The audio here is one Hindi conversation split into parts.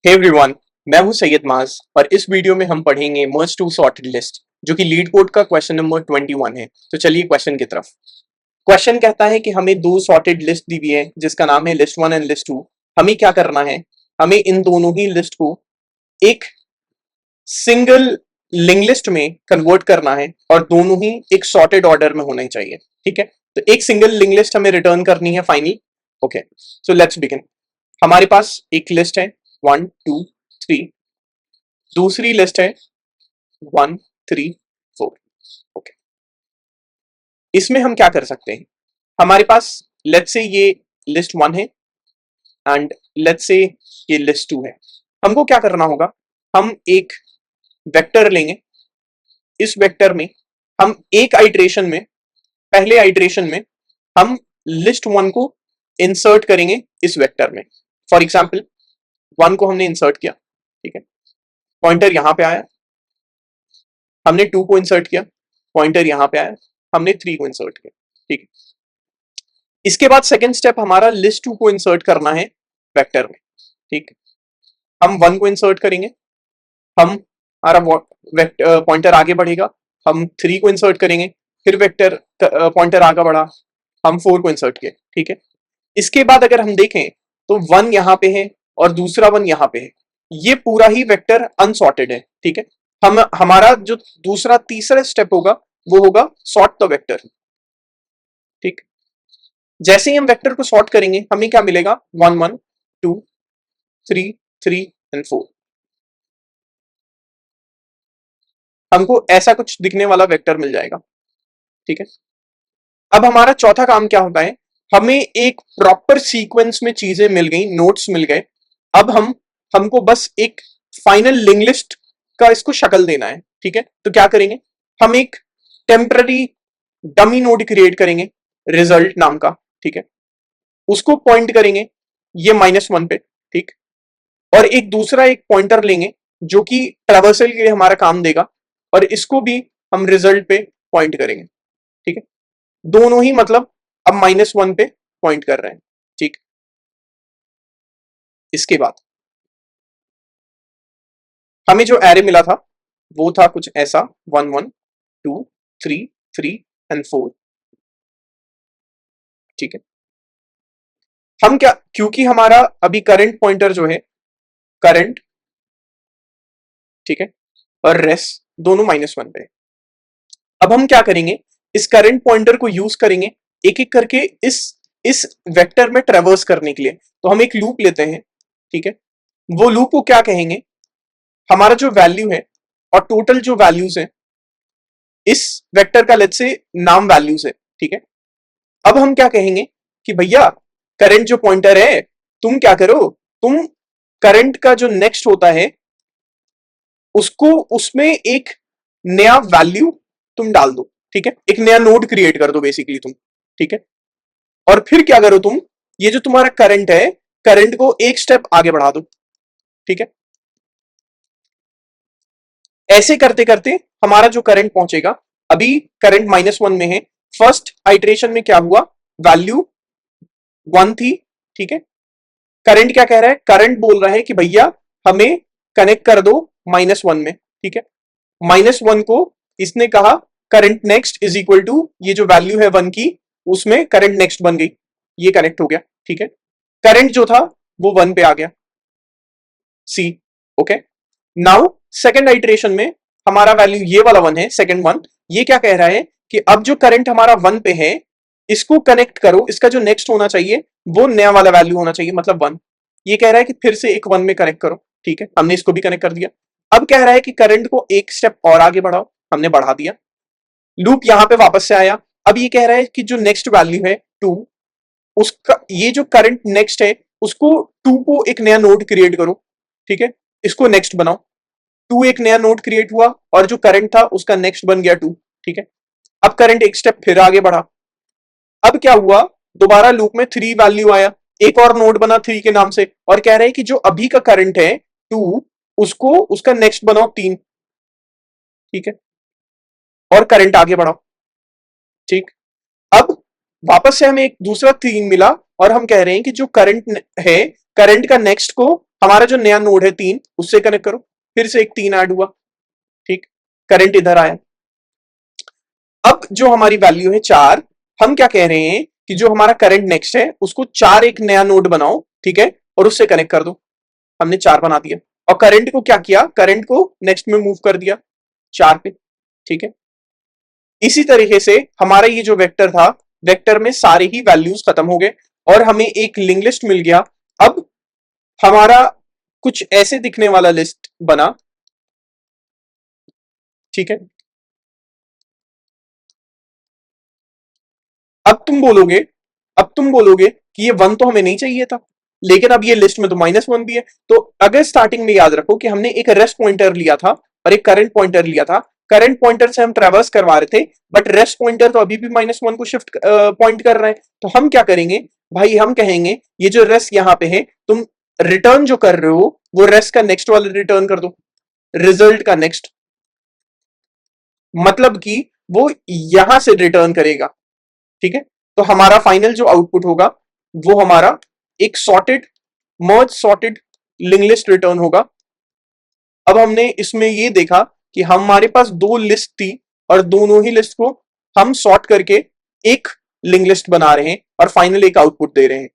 हे एवरीवन, मैं हूं सैयद माज और इस वीडियो में हम पढ़ेंगे मर्ज टू सॉर्टेड लिस्ट जो कि लीड कोड का क्वेश्चन नंबर 21 है। तो चलिए क्वेश्चन की तरफ। क्वेश्चन कहता है कि हमें दो सॉर्टेड लिस्ट दी हुई है जिसका नाम है list one and list two. हमें क्या करना है, हमें इन दोनों ही लिस्ट को एक सिंगल लिंक लिस्ट में कन्वर्ट करना है और दोनों ही एक सॉर्टेड ऑर्डर में होना ही चाहिए। ठीक है, तो एक सिंगल लिंक लिस्ट हमें रिटर्न करनी है finally. Okay, so let's begin. हमारे पास एक लिस्ट है 1 2 3, दूसरी लिस्ट है 1 3 4। ओके, इसमें हम क्या कर सकते हैं, हमारे पास लेट्स से ये लिस्ट वन है एंड लेट्स से ये लिस्ट टू है। हमको क्या करना होगा, हम एक वेक्टर लेंगे। इस वेक्टर में हम एक आइट्रेशन में, पहले आइट्रेशन में हम लिस्ट वन को इंसर्ट करेंगे इस वेक्टर में। फॉर एग्जाम्पल वन को हमने इंसर्ट किया, ठीक है, पॉइंटर यहां पे आया, हमने टू को इंसर्ट किया, पॉइंटर यहां पे आया, हमने थ्री को इंसर्ट किया। ठीक है, इसके बाद सेकंड स्टेप हमारा लिस्ट टू को इंसर्ट करना है वेक्टर में। ठीक, हम वन को इंसर्ट करेंगे, हम हमारा पॉइंटर आगे बढ़ेगा, हम थ्री को इंसर्ट करेंगे, फिर वेक्टर पॉइंटर आगे बढ़ा, हम फोर को इंसर्ट किए। ठीक है, इसके बाद अगर हम देखें तो वन यहां पे है और दूसरा वन यहां पे है, ये पूरा ही वेक्टर अनसॉर्टेड है। ठीक है, हम हमारा जो दूसरा तीसरा स्टेप होगा वो होगा सॉर्ट द वेक्टर। ठीक, जैसे ही हम वेक्टर को सॉर्ट करेंगे हमें क्या मिलेगा, 1 1 2 3 3 एंड 4। हमको ऐसा कुछ दिखने वाला वेक्टर मिल जाएगा। ठीक है, अब हमारा चौथा काम क्या होता है, हमें एक प्रॉपर सीक्वेंस में चीजें मिल गई, नोट्स मिल गए। अब हमको बस एक फाइनल लिंक लिस्ट का इसको शक्ल देना है। ठीक है, तो क्या करेंगे, हम एक टेम्पररी डमी नोड क्रिएट करेंगे रिजल्ट नाम का। ठीक है, उसको पॉइंट करेंगे ये -1 पे। ठीक, और एक दूसरा एक पॉइंटर लेंगे जो कि ट्रैवर्सल के लिए हमारा काम देगा और इसको भी हम रिजल्ट पे पॉइंट करेंगे। ठीक है, दोनों ही मतलब अब -1 पे पॉइंट कर रहे हैं। ठीक, इसके बाद हमें जो एरे मिला था वो था कुछ ऐसा 1 1 2 3 3 एंड 4। ठीक है, हम क्या, क्योंकि हमारा अभी करंट पॉइंटर जो है करंट, ठीक है, और रेस दोनों -1 पे है। अब हम क्या करेंगे, इस करंट पॉइंटर को यूज करेंगे एक एक करके इस वेक्टर में ट्रेवर्स करने के लिए। तो हम एक लूप लेते हैं। ठीक है, वो लूप को क्या कहेंगे, हमारा जो वैल्यू है और टोटल जो वैल्यूज है इस वेक्टर का लेट्स से नाम वैल्यूज है। ठीक है, अब हम क्या कहेंगे कि भैया करंट जो पॉइंटर है, तुम क्या करो, तुम करंट का जो नेक्स्ट होता है उसको उसमें एक नया वैल्यू तुम डाल दो। ठीक है, एक नया नोड क्रिएट कर दो बेसिकली तुम। ठीक है, और फिर क्या करो तुम, ये जो तुम्हारा करंट है, करंट को एक स्टेप आगे बढ़ा दो। ठीक है, ऐसे करते करते हमारा जो करंट पहुंचेगा, अभी करंट -1 में है, फर्स्ट आइट्रेशन में क्या हुआ, वैल्यू 1 थी। ठीक है, करंट क्या कह रहा है, करंट बोल रहा है कि भैया हमें कनेक्ट कर दो -1 में। ठीक है, -1 को इसने कहा current next is equal to ये जो वैल्यू है 1 की, उसमें करंट नेक्स्ट बन गई, ये कनेक्ट हो गया। ठीक है, करंट जो था वो 1 पे आ गया, सी। ओके, नाउ सेकेंड आइट्रेशन में हमारा वैल्यू ये वाला 1 है, सेकेंड 1, ये क्या कह रहा है कि अब जो करंट हमारा 1 पे है इसको कनेक्ट करो, इसका जो नेक्स्ट होना चाहिए वो नया वाला वैल्यू होना चाहिए, मतलब 1। ये कह रहा है कि फिर से एक 1 में कनेक्ट करो। ठीक है, हमने इसको भी कनेक्ट कर दिया। अब कह रहा है कि करंट को एक स्टेप और आगे बढ़ाओ, हमने बढ़ा दिया। लूप यहां पे वापस से आया, अब ये कह रहा है कि जो नेक्स्ट वैल्यू है 2, उसका ये जो करंट नेक्स्ट है उसको 2 को एक नया नोड क्रिएट करो। ठीक है, इसको नेक्स्ट बनाओ, 2 एक नया नोड क्रिएट हुआ और जो करंट था उसका नेक्स्ट बन गया 2। ठीक है, अब करंट एक स्टेप फिर आगे बढ़ा, अब क्या हुआ, दोबारा लूप में 3 वैल्यू आया, एक और नोड बना 3 के नाम से, और कह रहे हैं कि जो अभी का करंट है 2, उसको उसका नेक्स्ट बनाओ 3। ठीक है, और करंट आगे बढ़ाओ। ठीक, अब वापस से हमें एक दूसरा 3 मिला और हम कह रहे हैं कि जो करंट है, करंट का नेक्स्ट को हमारा जो नया नोड है 3 उससे कनेक्ट करो, फिर से एक 3 ऐड हुआ, ठीक, करंट इधर आया। अब जो हमारी वैल्यू है 4, हम क्या कह रहे हैं कि जो हमारा करंट नेक्स्ट है उसको 4 एक नया नोड बनाओ, ठीक है, और उससे कनेक्ट कर दो। हमने 4 बना दिया और करंट को क्या किया, करंट को नेक्स्ट में मूव कर दिया 4 पे, ठीक है। इसी तरीके से हमारा ये जो वेक्टर था, वेक्टर में सारे ही वैल्यूज खत्म हो गए और हमें एक लिंक लिस्ट मिल गया। अब हमारा कुछ ऐसे दिखने वाला लिस्ट बना, ठीक है। अब तुम बोलोगे अब तुम बोलोगे कि ये 1 तो हमें नहीं चाहिए था, लेकिन अब ये लिस्ट में तो -1 भी है। तो अगर स्टार्टिंग में याद रखो कि हमने एक रेस्ट पॉइंटर लिया था और एक करंट पॉइंटर लिया था, करंट पॉइंटर से हम ट्रैवर्स करवा रहे थे, बट रेस्ट पॉइंटर तो अभी भी -1 को शिफ्ट पॉइंट कर रहे हैं। तो हम क्या करेंगे भाई, हम कहेंगे ये जो रेस्ट यहां पे है, तुम रिटर्न जो कर रहे हो वो रेस्ट का नेक्स्ट वाले रिटर्न कर दो, रिजल्ट का नेक्स्ट, मतलब कि वो यहां से रिटर्न करेगा, ठीक है। तो हमारा फाइनल जो आउटपुट होगा वो हमारा एक सॉर्टेड, मर्ज सॉर्टेड लिंक लिस्ट रिटर्न होगा। अब हमने इसमें ये देखा कि हमारे पास 2 लिस्ट थी और दोनों ही लिस्ट को हम सॉर्ट करके एक लिंक लिस्ट बना रहे हैं और फाइनल एक आउटपुट दे रहे हैं।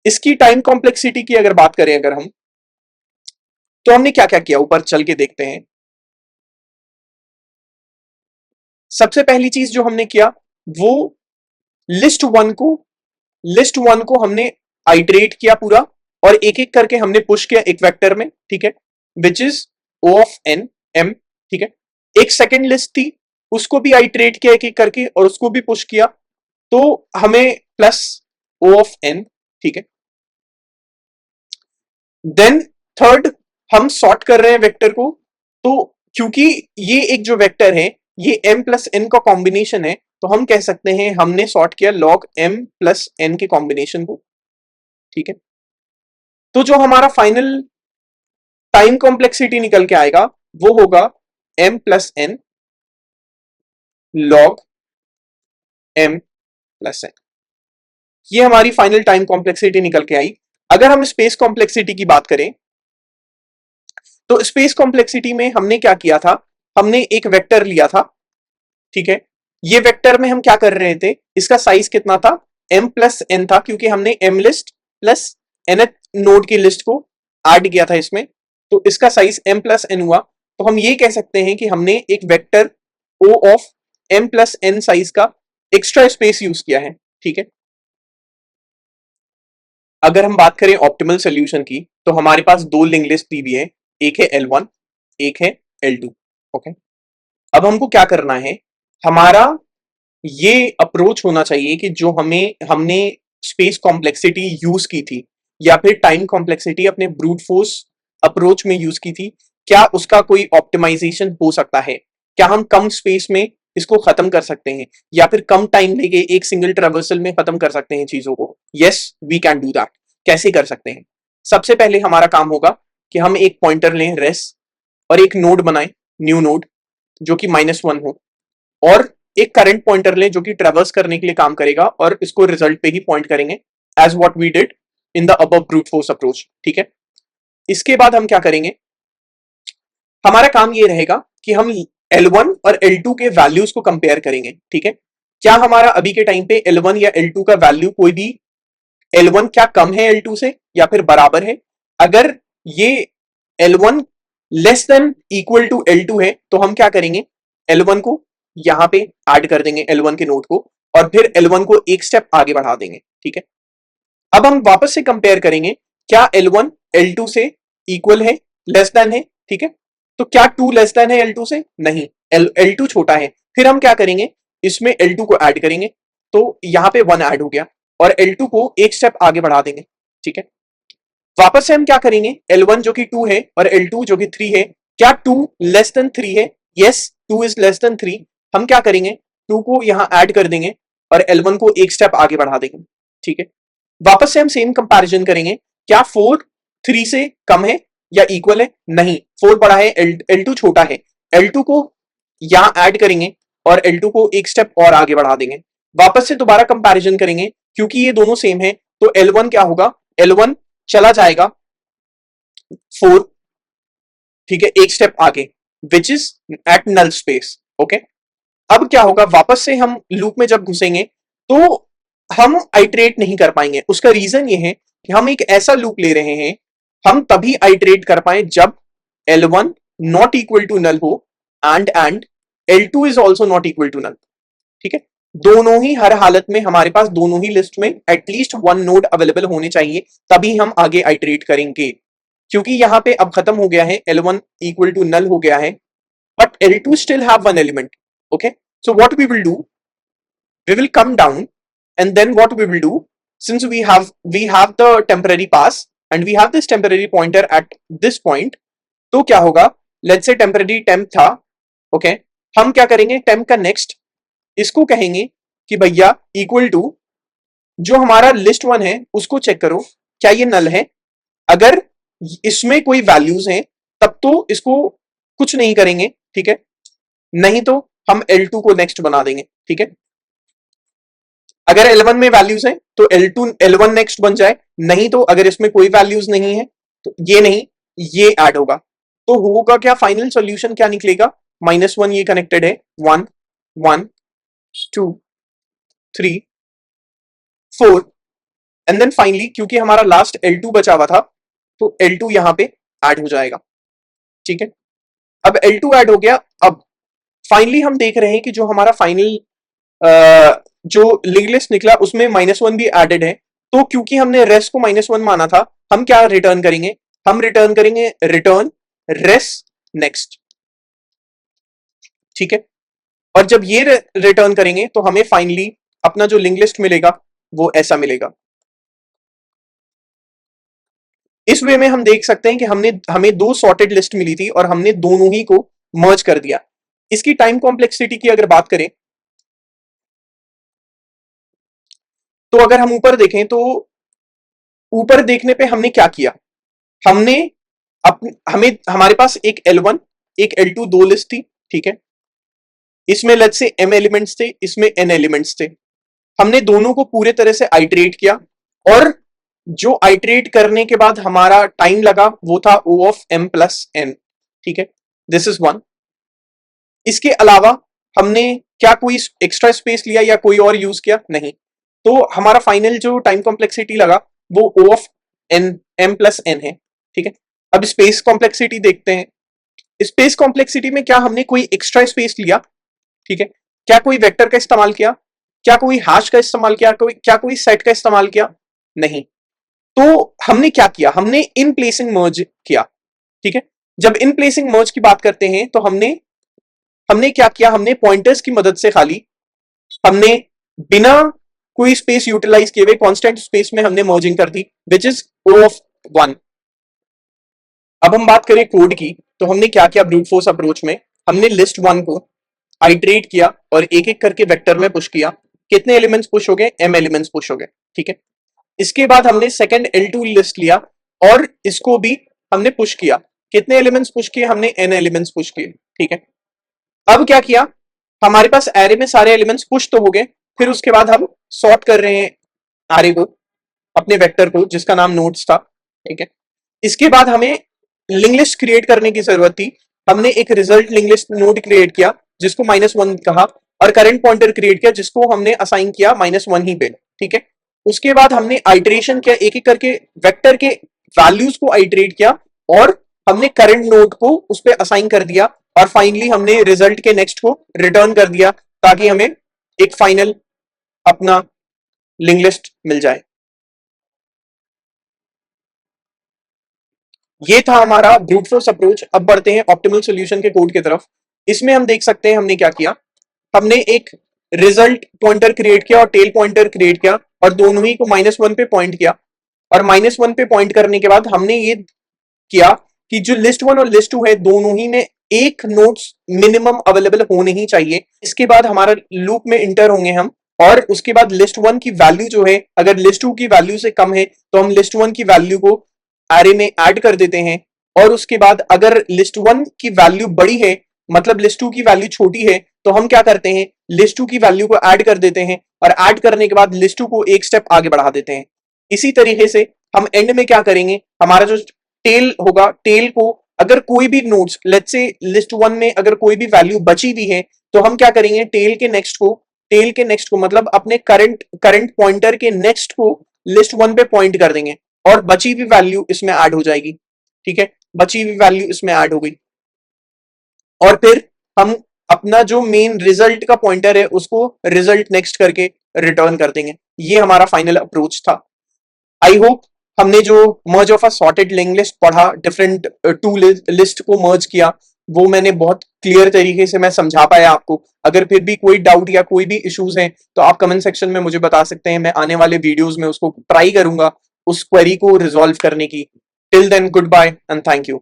इसकी टाइम कॉम्प्लेक्सिटी की अगर बात करें अगर हम, तो हमने क्या क्या किया ऊपर चल के देखते हैं। सबसे पहली चीज जो हमने किया वो लिस्ट वन को हमने आइटरेट किया पूरा और एक एक करके हमने पुश किया एक वेक्टर में, ठीक है, which is O of N M, ठीक है। एक सेकेंड लिस्ट थी, उसको भी आइटरेट किया एक एक करके और उसको भी पुश किया, तो हमें प्लस ओ ऑफ एन, ठीक है। देन थर्ड, हम सॉर्ट कर रहे हैं वेक्टर को, तो क्योंकि ये एक जो वेक्टर है ये m प्लस एन का कॉम्बिनेशन है, तो हम कह सकते हैं हमने सॉर्ट किया log m प्लस एन के कॉम्बिनेशन को, ठीक है। तो जो हमारा फाइनल टाइम कॉम्प्लेक्सिटी निकल के आएगा वो होगा m plus N log m plus N. ये हमारी फाइनल टाइम कॉम्प्लेक्सिटी निकल के आई। अगर हम स्पेस कॉम्प्लेक्सिटी की बात करें, तो स्पेस कॉम्प्लेक्सिटी में हमने क्या किया था, हमने एक वेक्टर लिया था, ठीक है। ये वेक्टर में हम क्या कर रहे थे, इसका साइज कितना था, m प्लस एन था, क्योंकि हमने m list plus nth node की लिस्ट को ऐड किया था इसमें, तो इसका साइज m प्लस एन हुआ। तो हम ये कह सकते हैं कि हमने एक vector o of m plus N size का एक्स्ट्रा स्पेस यूज किया है, ठीक है। अगर हम बात करें ऑप्टिमल सोल्यूशन की, तो हमारे पास 2 लिंक लिस्ट दी हुई है, एक है L1 एक है L2, ओके। अब हमको क्या करना है, हमारा ये अप्रोच होना चाहिए कि जो हमने स्पेस कॉम्प्लेक्सिटी यूज की थी या फिर टाइम कॉम्प्लेक्सिटी अपने ब्रूट फोर्स अप्रोच में यूज की थी, क्या उसका कोई ऑप्टिमाइजेशन हो सकता है, क्या हम कम स्पेस में इसको खत्म कर सकते हैं या फिर कम टाइम लेके एक सिंगल ट्रेवर्सल में खत्म कर सकते हैं चीजों को। Yes, we can do that. कैसे कर सकते हैं, सबसे पहले हमारा काम होगा कि हम एक पॉइंटर लें रेस और एक नोड बनाएं, न्यू नोड जो कि -1 हो, और एक करंट पॉइंटर लें जो कि ट्रेवर्स करने के लिए काम करेगा और इसको रिजल्ट पे ही पॉइंट करेंगे, as what we did in the above brute force approach, ठीक है। इसके बाद हम क्या करेंगे, हमारा काम ये रहेगा कि हम L1 और L2 के वैल्यूज को कंपेयर करेंगे, ठीक है। क्या हमारा अभी के टाइम पे L1 या L2 का वैल्यू कोई भी, L1 क्या कम है L2 से या फिर बराबर है। अगर ये L1 less than equal to L2 है तो हम क्या करेंगे, L1 को यहां पे ऐड कर देंगे L1 के नोड को और फिर L1 को एक स्टेप आगे बढ़ा देंगे, ठीक है। अब हम वापस से कंपेयर करेंगे, क्या L1 L2 से इक्वल है, लेस देन है, ठीक है। तो क्या 2 लेस देन है L2 से, नहीं, L2 छोटा है। फिर हम क्या करेंगे, इसमें L2 को ऐड करेंगे, तो यहां पे 1 ऐड हो गया और L2 को एक स्टेप आगे बढ़ा देंगे, ठीक है। वापस से हम क्या करेंगे, L1 जो कि 2 है और L2 जो कि 3 है, क्या 2 लेस देन 3 है, यस 2 इज लेस देन 3। हम क्या करेंगे, 2 को यहां ऐड कर देंगे और L1 को एक स्टेप आगे बढ़ा देंगे, ठीक है। वापस से हम सेम कंपैरिजन करेंगे, क्या 4 3 से कम है या इक्वल है, नहीं, 4 बड़ा है, L2 छोटा है। L2 को यहां ऐड करेंगे और L2 को एक स्टेप और आगे बढ़ा देंगे। वापस से दोबारा कंपैरिजन करेंगे, क्योंकि ये दोनों सेम है तो L1 क्या होगा, L1 चला जाएगा 4, ठीक है, एक स्टेप आगे, which is at null space. Okay, अब क्या होगा, वापस से हम लूप में जब घुसेंगे तो हम आइट्रेट नहीं कर पाएंगे। उसका रीजन ये है कि हम एक ऐसा लूप ले रहे हैं, हम तभी आइट्रेट कर पाए जब L1 not equal to null हो and L2 is also not equal to null. ठीक है, दोनों ही, हर हालत में हमारे पास दोनों ही लिस्ट में एटलीस्ट वन नोड अवेलेबल होने चाहिए, तभी हम आगे आइट्रेट करेंगे। क्योंकि यहां पे अब खत्म हो गया है, L1 इक्वल टू नल हो गया है, but L2 still have one element. Okay, so what we will do, we will come down, and then what we will do, since we have the temporary pass and we have this temporary pointer at this point, तो क्या होगा, let's say temporary temp था, okay, हम क्या करेंगे, temp का next इसको कहेंगे कि भैया इक्वल टू जो हमारा लिस्ट वन है उसको चेक करो क्या ये नल है। अगर इसमें कोई वैल्यूज हैं तब तो इसको कुछ नहीं करेंगे, ठीक है, नहीं तो हम L2 को नेक्स्ट बना देंगे। ठीक है, अगर L1 में वैल्यूज हैं तो L2 L1 नेक्स्ट बन जाए, नहीं तो अगर इसमें कोई वैल्यूज नहीं है तो ये नहीं, ये ऐड होगा। तो होगा क्या, फाइनल सॉल्यूशन क्या निकलेगा, -1 ये कनेक्टेड है, 1 1 2 3 4 एंड देन फाइनली क्योंकि हमारा लास्ट L2 बचा हुआ था तो L2 यहां पे ऐड हो जाएगा। ठीक है, अब L2 ऐड हो गया। अब फाइनली हम देख रहे हैं कि जो हमारा फाइनल जो लिंक लिस्ट निकला उसमें -1 भी एडेड है। तो क्योंकि हमने रेस को -1 माना था, हम क्या रिटर्न करेंगे, हम रिटर्न करेंगे रिटर्न रेस नेक्स्ट। ठीक है, और जब ये रिटर्न करेंगे तो हमें फाइनली अपना जो लिंक लिस्ट मिलेगा वो ऐसा मिलेगा। इस वे में हम देख सकते हैं कि हमें दो सॉर्टेड लिस्ट मिली थी और हमने दोनों ही को मर्ज कर दिया। इसकी टाइम कॉम्प्लेक्सिटी की अगर बात करें तो अगर हम ऊपर देखें तो ऊपर देखने पे हमने क्या किया, हमने हमें हमारे पास एक L1 एक L2 दो लिस्ट थी। ठीक है, इसमें लेट्स से m एलिमेंट्स थे, इसमें n एलिमेंट्स थे। हमने दोनों को पूरे तरह से आइट्रेट किया और जो आइट्रेट करने के बाद हमारा टाइम लगा वो था O of m plus n। ठीक है, दिस इज वन। इसके अलावा हमने क्या कोई एक्स्ट्रा स्पेस लिया या कोई और यूज किया, नहीं। तो हमारा फाइनल जो टाइम कॉम्प्लेक्सिटी लगा वो O of n m plus n है। ठीक है, अब स्पेस कॉम्प्लेक्सिटी देखते हैं। स्पेस कॉम्प्लेक्सिटी में क्या हमने कोई एक्स्ट्रा स्पेस लिया, ठीक है, क्या कोई वेक्टर का इस्तेमाल किया, क्या कोई हैश का इस्तेमाल किया, क्या कोई सेट का इस्तेमाल किया, नहीं। तो हमने क्या किया, हमने इन प्लेसिंग मर्ज किया। ठीक है, जब इन प्लेसिंग मर्ज की बात करते हैं तो हमने क्या किया, हमने पॉइंटर्स की मदद से खाली हमने बिना कोई स्पेस यूटिलाइज किए हुए कांस्टेंट स्पेस में हमने मर्जिंग कर दी, विच इज O ऑफ 1। अब हम बात करें कोड की तो हमने क्या किया, ब्रूट फोर्स अप्रोच में हमने लिस्ट 1 को आइट्रेट किया और एक एक करके वेक्टर में पुश किया। कितने एलिमेंट्स पुश हो गए, m एलिमेंट्स पुश हो गए। ठीक है, इसके बाद हमने सेकंड L2 लिस्ट लिया और इसको भी हमने पुश किया। कितने एलिमेंट्स पुश किए, हमने n एलिमेंट्स पुश किए। ठीक है, अब क्या किया, हमारे पास एरे में सारे एलिमेंट्स पुश तो हो गए, फिर उसके बाद हम सॉर्ट कर रहे हैं एरे को, अपने वेक्टर को जिसका नाम नोड्स था। ठीक है, इसके बाद हमें लिंक लिस्ट क्रिएट करने की जरूरत थी। हमने एक result link list node create किया जिसको -1 कहा और करंट पॉइंटर क्रिएट किया जिसको हमने असाइन किया -1 ही पे। ठीक है, उसके बाद हमने आइटरेशन किया, एक एक करके वेक्टर के वैल्यूज को आइटरेट किया और हमने करंट नोड को उस पर असाइन कर दिया और फाइनली हमने रिजल्ट के नेक्स्ट को रिटर्न कर दिया ताकि हमें एक फाइनल अपना लिंक लिस्ट मिल जाए। ये था हमारा ब्रूट फोर्स अप्रोच। अब बढ़ते हैं ऑप्टिमल सॉल्यूशन के कोड की तरफ। इसमें हम देख सकते हैं हमने क्या किया, हमने एक रिजल्ट पॉइंटर क्रिएट किया और टेल पॉइंटर क्रिएट किया और दोनों ही को -1 पे पॉइंट किया और -1 पे पॉइंट करने के बाद हमने ये किया कि जो लिस्ट 1 और लिस्ट 2 है दोनों ही में एक नोड्स मिनिमम अवेलेबल होने ही चाहिए। इसके बाद हमारा लूप में इंटर होंगे हम और उसके बाद लिस्ट 1 की वैल्यू जो है अगर लिस्ट 2 की वैल्यू से कम है तो हम लिस्ट 1 की वैल्यू को एरे में ऐड कर देते हैं और उसके बाद अगर लिस्ट 1 की वैल्यू बड़ी है मतलब लिस्ट 2 की वैल्यू छोटी है तो हम क्या करते हैं, लिस्ट 2 की वैल्यू को ऐड कर देते हैं और ऐड करने के बाद लिस्ट 2 को एक स्टेप आगे बढ़ा देते हैं। इसी तरीके से हम एंड में क्या करेंगे, हमारा जो टेल होगा, टेल को अगर कोई भी nodes let's say list one में अगर कोई भी वैल्यू बची भी है तो हम क्या करेंगे, टेल के नेक्स्ट को मतलब अपने करंट पॉइंटर के नेक्स्ट को लिस्ट वन पे पॉइंट कर देंगे और बची हुई वैल्यू इसमें ऐड हो जाएगी। ठीक है, बची हुई वैल्यू इसमें ऐड हो गई और फिर हम अपना जो मेन रिजल्ट का पॉइंटर है उसको रिजल्ट नेक्स्ट करके रिटर्न कर देंगे। ये हमारा फाइनल अप्रोच था। आई होप हमने जो merge of a sorted link list पढ़ा, डिफरेंट टू लिस्ट को मर्ज किया, वो मैंने बहुत क्लियर तरीके से मैं समझा पाया आपको। अगर फिर भी कोई डाउट या कोई भी इश्यूज हैं तो आप कमेंट सेक्शन में मुझे बता सकते हैं। मैं आने वाले वीडियोस में उसको ट्राई करूंगा उस क्वेरी को रिजॉल्व करने की। Till then good bye and thank you.